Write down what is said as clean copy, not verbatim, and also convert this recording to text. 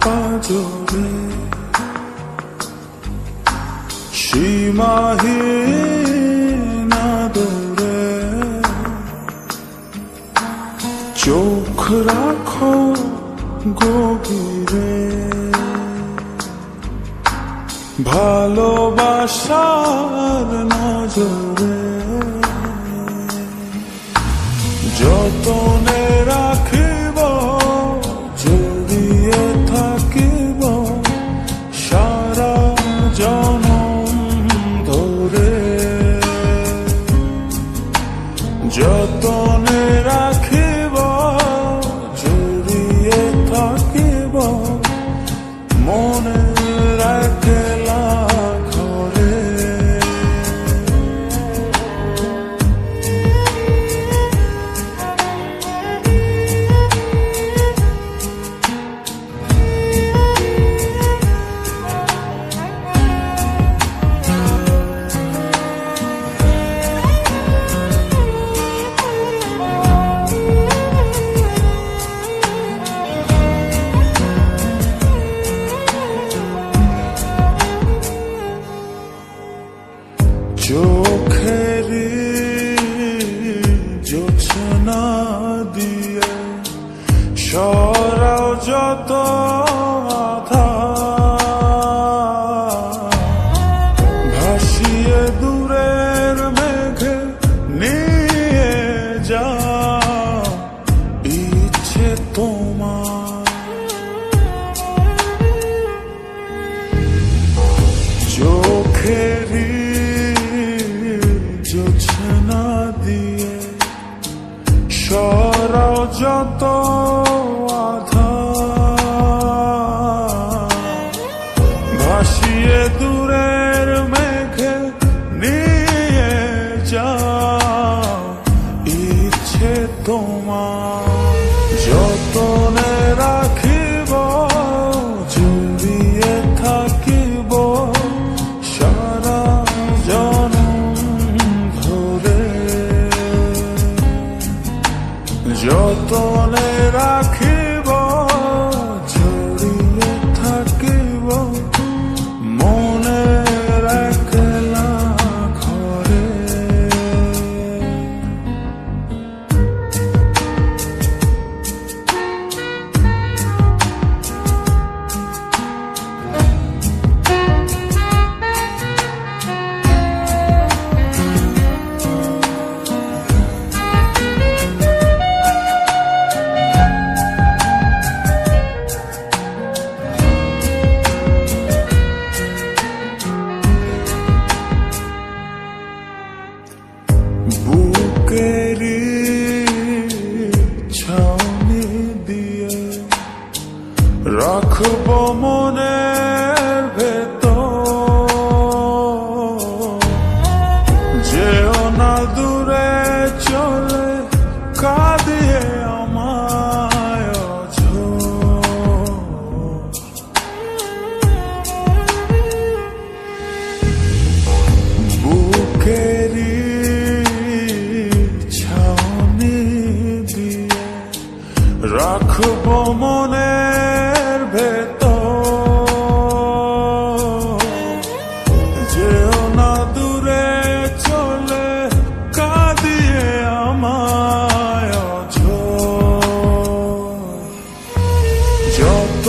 পাজরে সীমাহীন আদরে চোখ রাখো গভীরে ভালোবাসার নজরে যতনে রাখিব জড়িয়ে থাকিব সারা জনম ধরে যতনে রাখিব জড়িয়ে থাকিব মনে রাখলা ঘরে চোখেরি জোছনা দিয়ে সরাও যত আধার ভাসিয়ে দূরের মেঘে নিয়ে যা ইচ্ছে তোমার চোখেরি জোছনা দিয়ে সরাও যত আধার ভাসিয়ে দূরের মেঘে নিয়ে যা ইচ্ছে তোমার যতনে রাখিব জড়িয়ে থাকিব সারা যতনে রাখিব জড়িয়ে থাকিব মনে রাখলা ঘরে বুকেরি ছাউনি দিয়ে রাখব মনের ভেতর যেও না দূরে চলে কাঁদিয়ে আমায় বুকেরি রাখব মনের ভেতর যেও না দূরে চলে কাঁদিয়ে আমায় যত